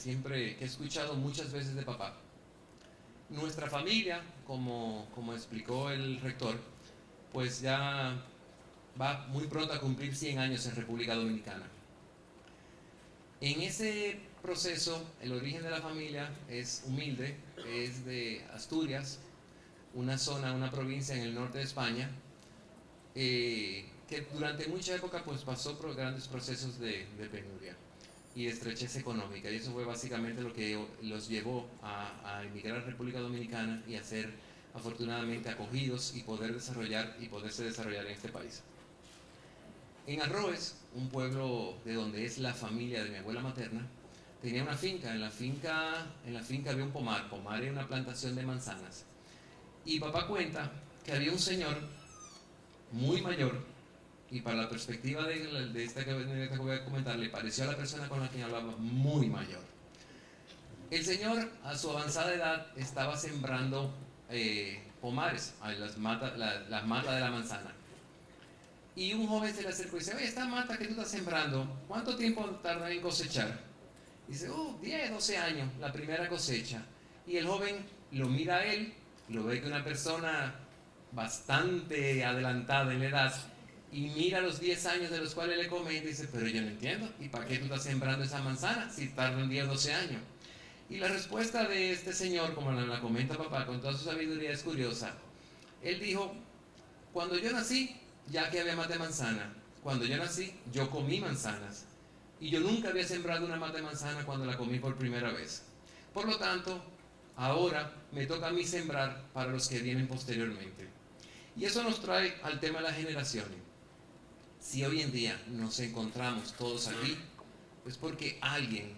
que he escuchado muchas veces de papá. Nuestra familia, como explicó el rector, pues ya va muy pronto a cumplir 100 años en República Dominicana. En ese proceso, el origen de la familia es humilde, es de Asturias, una zona, una provincia en el norte de España, que durante mucha época pues pasó por grandes procesos de penuria y de estrechez económica, y eso fue básicamente lo que los llevó a emigrar a República Dominicana y a ser afortunadamente acogidos y poderse desarrollar en este país. En Arroes, un pueblo de donde es la familia de mi abuela materna, tenía una finca. En la finca había un pomar. Pomar era una plantación de manzanas. Y papá cuenta que había un señor muy mayor, y para la perspectiva de esta que voy a comentar, le pareció a la persona con la que hablaba muy mayor. El señor, a su avanzada edad, estaba sembrando pomares, las matas de la manzana. Y un joven se le acercó y dice: oye, esta mata que tú estás sembrando, ¿cuánto tiempo tarda en cosechar? Dice: 10, 12 años, la primera cosecha. Y el joven lo mira a él, lo ve que una persona bastante adelantada en la edad, y mira los 10 años de los cuales le comenta y dice: pero yo no entiendo, ¿y para qué tú estás sembrando esa manzana si tardan 10 o 12 años? Y la respuesta de este señor, como la comenta papá con toda su sabiduría, es curiosa. Él dijo: cuando yo nací, ya que había mata de manzana. Cuando yo nací, yo comí manzanas. Y yo nunca había sembrado una mata de manzana cuando la comí por primera vez. Por lo tanto, ahora me toca a mí sembrar para los que vienen posteriormente. Y eso nos trae al tema de las generaciones. Si hoy en día nos encontramos todos aquí, es porque alguien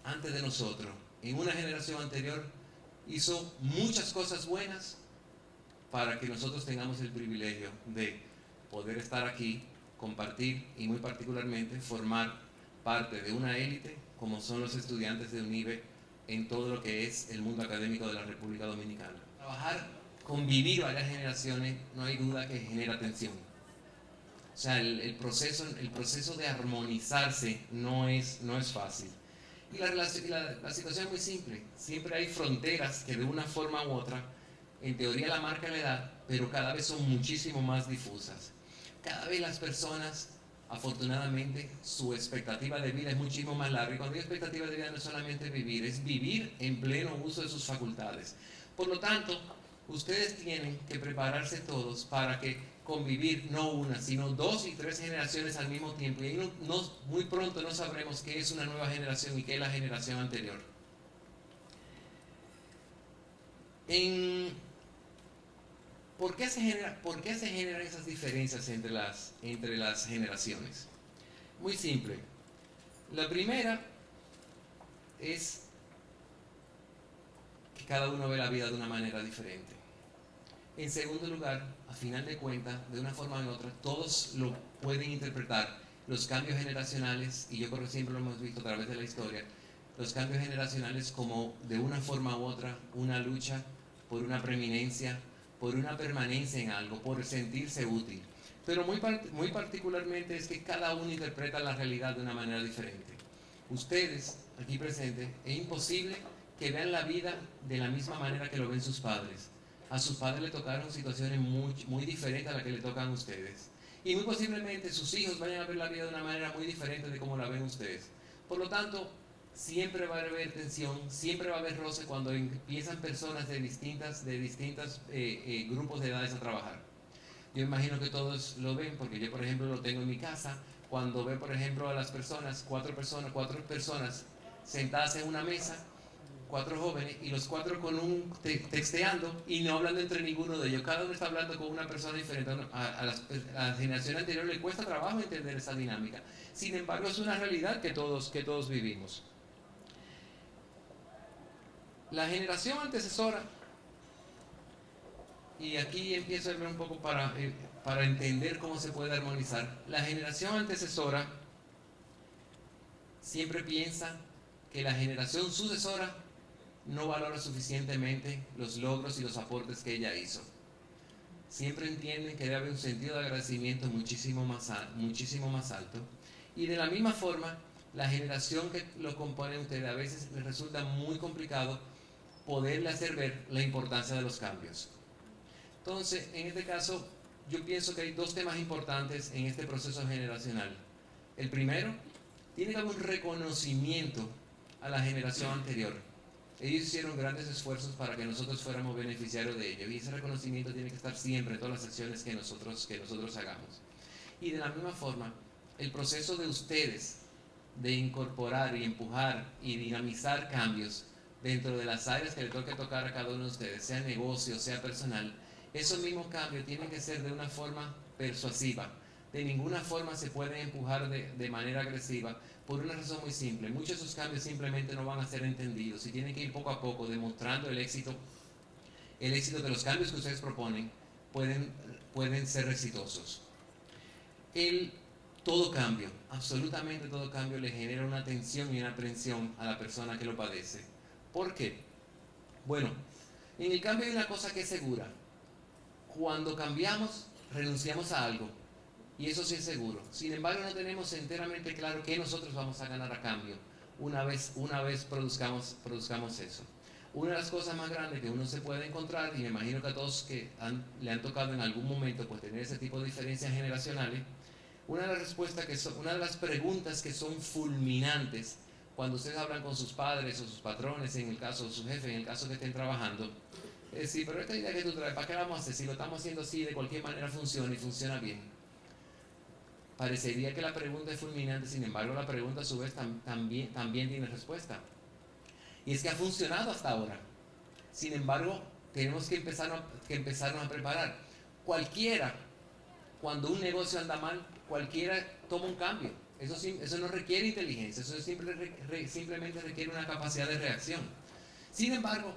antes de nosotros, en una generación anterior, hizo muchas cosas buenas para que nosotros tengamos el privilegio de poder estar aquí, compartir y muy particularmente formar parte de una élite como son los estudiantes de UNIBE en todo lo que es el mundo académico de la República Dominicana. Trabajar, convivir varias generaciones, no hay duda que genera tensión. O sea, el proceso de armonizarse no es fácil. Y la situación es muy simple. Siempre hay fronteras que de una forma u otra, en teoría la marcan la edad, pero cada vez son muchísimo más difusas. Cada vez las personas, afortunadamente, su expectativa de vida es muchísimo más larga. Y cuando digo expectativa de vida no es solamente vivir, es vivir en pleno uso de sus facultades. Por lo tanto, ustedes tienen que prepararse todos para que convivir no una, sino 2 y 3 generaciones al mismo tiempo. Y ahí muy pronto no sabremos qué es una nueva generación y qué es la generación anterior. ¿Por qué se generan esas diferencias entre las generaciones? Muy simple. La primera es que cada uno ve la vida de una manera diferente. En segundo lugar, a final de cuentas, de una forma u otra, todos lo pueden interpretar. Los cambios generacionales, y yo creo que siempre lo hemos visto a través de la historia, los cambios generacionales como de una forma u otra, una lucha por una preeminencia, por una permanencia en algo, por sentirse útil. Pero muy particularmente es que cada uno interpreta la realidad de una manera diferente. Ustedes, aquí presentes, es imposible que vean la vida de la misma manera que lo ven sus padres. A sus padres le tocaron situaciones muy diferentes a las que le tocan a ustedes. Y muy posiblemente sus hijos vayan a ver la vida de una manera muy diferente de como la ven ustedes. Por lo tanto, siempre va a haber tensión, siempre va a haber roce cuando empiezan personas de distintos grupos de edades a trabajar. Yo imagino que todos lo ven, porque yo, por ejemplo, lo tengo en mi casa. Cuando veo, por ejemplo, a las personas, cuatro personas sentadas en una mesa, 4 jóvenes, y los 4 texteando y no hablando entre ninguno de ellos. Cada uno está hablando con una persona diferente. A la generación anterior le cuesta trabajo entender esa dinámica. Sin embargo, es una realidad que todos vivimos. La generación antecesora, y aquí empiezo a ver un poco para entender cómo se puede armonizar. La generación antecesora siempre piensa que la generación sucesora no valora suficientemente los logros y los aportes que ella hizo. Siempre entienden que debe haber un sentido de agradecimiento muchísimo más alto. Y de la misma forma, la generación que lo compone a ustedes a veces les resulta muy complicado poderle hacer ver la importancia de los cambios. Entonces, en este caso, yo pienso que hay dos temas importantes en este proceso generacional. El primero, tiene que haber un reconocimiento a la generación anterior. Ellos hicieron grandes esfuerzos para que nosotros fuéramos beneficiarios de ello, y ese reconocimiento tiene que estar siempre en todas las acciones que nosotros hagamos. Y de la misma forma, el proceso de ustedes de incorporar y empujar y dinamizar cambios dentro de las áreas que le toque tocar a cada uno de ustedes, sea negocio, sea personal, esos mismos cambios tienen que ser de una forma persuasiva. De ninguna forma se pueden empujar de manera agresiva, por una razón muy simple. Muchos de esos cambios simplemente no van a ser entendidos y tienen que ir poco a poco demostrando el éxito de los cambios que ustedes proponen. Pueden ser exitosos. Todo cambio, absolutamente todo cambio, le genera una tensión y una aprensión a la persona que lo padece. ¿Por qué? Bueno, en el cambio hay una cosa que es segura. Cuando cambiamos, renunciamos a algo, y eso sí es seguro. Sin embargo, no tenemos enteramente claro qué nosotros vamos a ganar a cambio una vez produzcamos eso. Una de las cosas más grandes que uno se puede encontrar, y me imagino que a todos que le han tocado en algún momento pues tener ese tipo de diferencias generacionales, una de las preguntas que son fulminantes cuando ustedes hablan con sus padres o sus patrones, en el caso de su jefe, en el caso que estén trabajando, es sí, pero esta idea que tú traes, ¿para qué la vamos a hacer? Si lo estamos haciendo así, de cualquier manera funciona y funciona bien. Parecería que la pregunta es fulminante, sin embargo la pregunta a su vez también tiene respuesta. Y es que ha funcionado hasta ahora. Sin embargo, tenemos que empezarnos a preparar. Cuando un negocio anda mal, cualquiera toma un cambio. Eso no requiere inteligencia, eso simplemente requiere una capacidad de reacción. Sin embargo,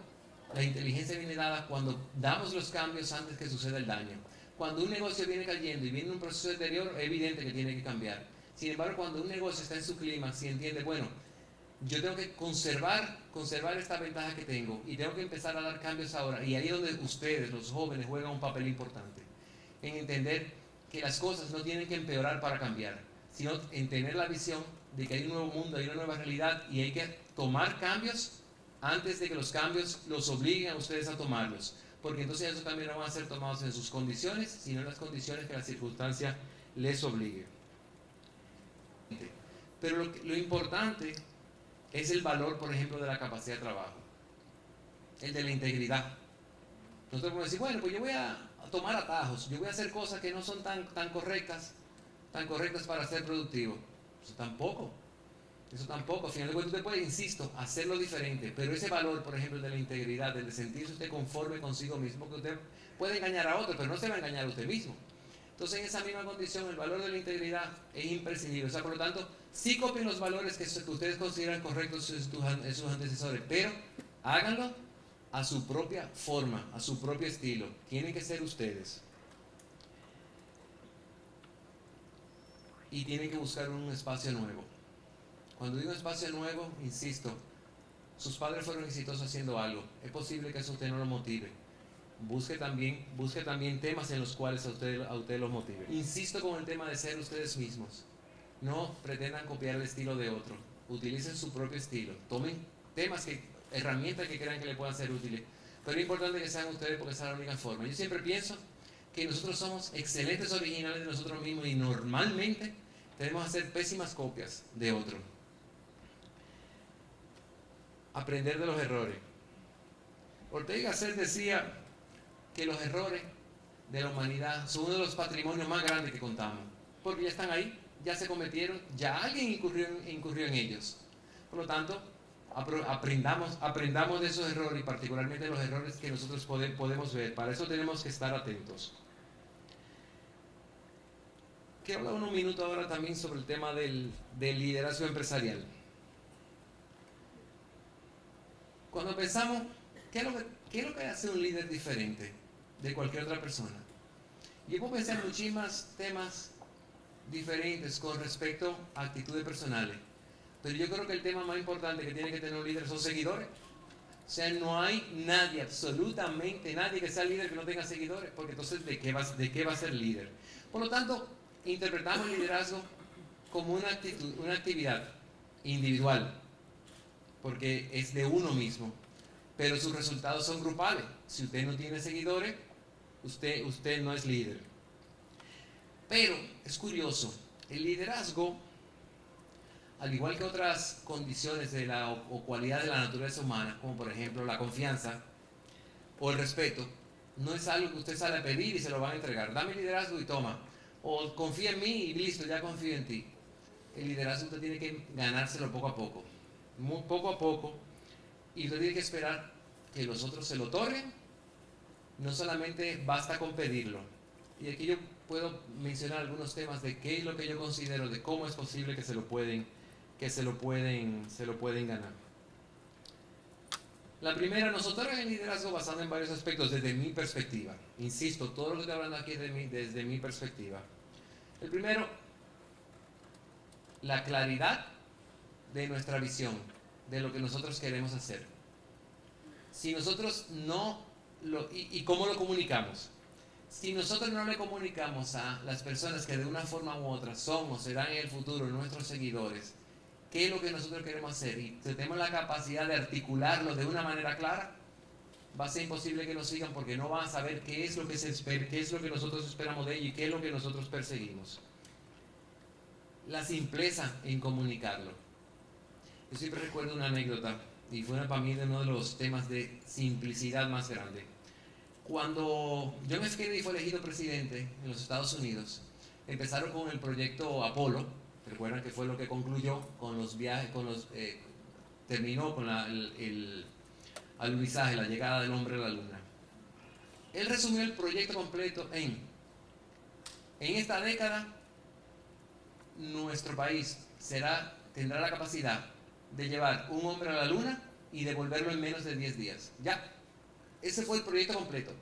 la inteligencia viene dada cuando damos los cambios antes que suceda el daño. Cuando un negocio viene cayendo y viene un proceso de deterioro, es evidente que tiene que cambiar. Sin embargo, cuando un negocio está en su clímax, si entiende, bueno, yo tengo que conservar esta ventaja que tengo y tengo que empezar a dar cambios ahora. Y ahí es donde ustedes, los jóvenes, juegan un papel importante. En entender que las cosas no tienen que empeorar para cambiar, sino en tener la visión de que hay un nuevo mundo, hay una nueva realidad y hay que tomar cambios antes de que los cambios los obliguen a ustedes a tomarlos. Porque entonces esos cambios no van a ser tomados en sus condiciones, sino en las condiciones que la circunstancia les obligue. Pero lo importante es el valor, por ejemplo, de la capacidad de trabajo, el de la integridad. Nosotros podemos decir, bueno, pues yo voy a tomar atajos, yo voy a hacer cosas que no son tan correctas para ser productivo. Eso tampoco. Al final de cuentas usted puede, insisto, hacerlo diferente, pero ese valor, por ejemplo, de la integridad, de sentirse usted conforme consigo mismo, que usted puede engañar a otro, pero no se va a engañar a usted mismo. Entonces, en esa misma condición, el valor de la integridad es imprescindible. O sea, por lo tanto, sí copien los valores que ustedes consideran correctos en sus antecesores, pero háganlo a su propia forma, a su propio estilo. Tienen que ser ustedes. Y tienen que buscar un espacio nuevo. Cuando digo espacio nuevo, insisto, sus padres fueron exitosos haciendo algo. Es posible que eso a usted no lo motive. Busque también temas en los cuales a usted los motive. Insisto con el tema de ser ustedes mismos. No pretendan copiar el estilo de otro. Utilicen su propio estilo. Tomen herramientas que crean que le puedan ser útiles. Pero es importante que sean ustedes porque esa es la única forma. Yo siempre pienso que nosotros somos excelentes originales de nosotros mismos y normalmente tenemos que hacer pésimas copias de otro. Aprender de los errores. Ortega y Gasset decía que los errores de la humanidad son uno de los patrimonios más grandes que contamos, porque ya están ahí, ya se cometieron, ya alguien incurrió en ellos. Por lo tanto, aprendamos de esos errores y particularmente de los errores que nosotros podemos ver. Para eso tenemos que estar atentos. Quiero hablar unos minutos ahora también sobre el tema del liderazgo empresarial. Cuando pensamos, ¿qué es lo que hace un líder diferente de cualquier otra persona? Yo puedo pensar en muchísimos temas diferentes con respecto a actitudes personales, pero yo creo que el tema más importante que tiene que tener un líder son seguidores. O sea, no hay nadie, absolutamente nadie que sea líder que no tenga seguidores, porque entonces ¿de qué va a ser líder? Por lo tanto, interpretamos el liderazgo como una actividad. individual, porque es de uno mismo, pero sus resultados son grupales. Si usted no tiene seguidores, usted no es líder. Pero es curioso, el liderazgo, al igual que otras condiciones o cualidades de la naturaleza humana, como por ejemplo la confianza o el respeto, no es algo que usted sale a pedir y se lo van a entregar. Dame liderazgo y toma. O confía en mí y listo, ya confío en ti. El liderazgo usted tiene que ganárselo poco a poco. Muy poco a poco. Y usted tiene que esperar que los otros se lo otorguen. No solamente basta con pedirlo. Y aquí yo puedo mencionar algunos temas de qué es lo que yo considero, de cómo es posible que se lo pueden ganar. La primera, nos otorgan el liderazgo basado en varios aspectos desde mi perspectiva. Insisto, todo lo que estoy hablando aquí es desde mi perspectiva. El primero, la claridad de nuestra visión, de lo que nosotros queremos hacer. Si nosotros no y cómo lo comunicamos. Si nosotros no le comunicamos a las personas que de una forma u otra son o serán en el futuro nuestros seguidores, qué es lo que nosotros queremos hacer, y tenemos la capacidad de articularlo de una manera clara, va a ser imposible que nos sigan porque no van a saber qué es lo que se espera, qué es lo que nosotros esperamos de ellos y qué es lo que nosotros perseguimos. La simpleza en comunicarlo. Yo siempre recuerdo una anécdota, y fue para mí uno de los temas de simplicidad más grande. Cuando John F. Kennedy fue elegido presidente en los Estados Unidos, empezaron con el proyecto Apolo. Recuerdan que fue lo que concluyó con los viajes, terminó con el alunizaje, la llegada del hombre a la luna. Él resumió el proyecto completo en esta década nuestro país tendrá la capacidad de llevar un hombre a la luna y devolverlo en menos de 10 días. Ya, ese fue el proyecto completo.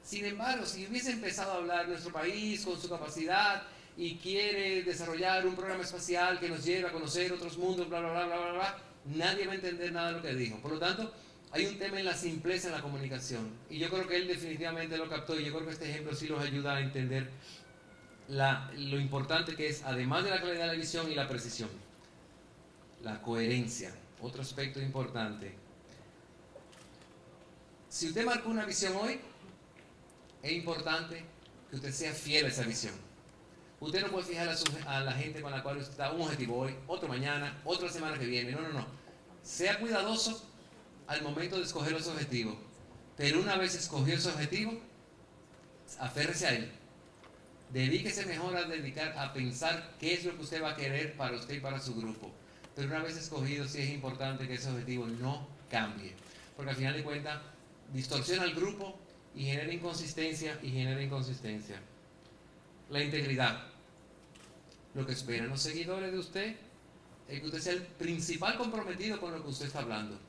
Sin embargo, si hubiese empezado a hablar nuestro país con su capacidad y quiere desarrollar un programa espacial que nos lleve a conocer otros mundos, bla, bla, bla, bla, bla, bla, nadie va a entender nada de lo que dijo. Por lo tanto, hay un tema en la simpleza en la comunicación. Y yo creo que él definitivamente lo captó, y yo creo que este ejemplo sí los ayuda a entender lo importante que es, además de la claridad de la visión y la precisión, la coherencia. Otro aspecto importante. Si usted marcó una visión hoy, es importante que usted sea fiel a esa visión. Usted no puede fijar a la gente con la cual usted está un objetivo hoy, otro mañana, otra semana que viene. No. Sea cuidadoso al momento de escoger los objetivos. Pero una vez escogió ese objetivo, aférrese a él. Dedíquese mejor a pensar qué es lo que usted va a querer para usted y para su grupo. Pero una vez escogido, sí es importante que ese objetivo no cambie. Porque al final de cuentas, distorsiona al grupo y genera inconsistencia La integridad. Lo que esperan los seguidores de usted es que usted sea el principal comprometido con lo que usted está hablando.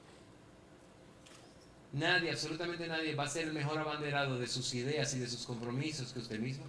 Nadie, absolutamente nadie, va a ser el mejor abanderado de sus ideas y de sus compromisos que usted mismo.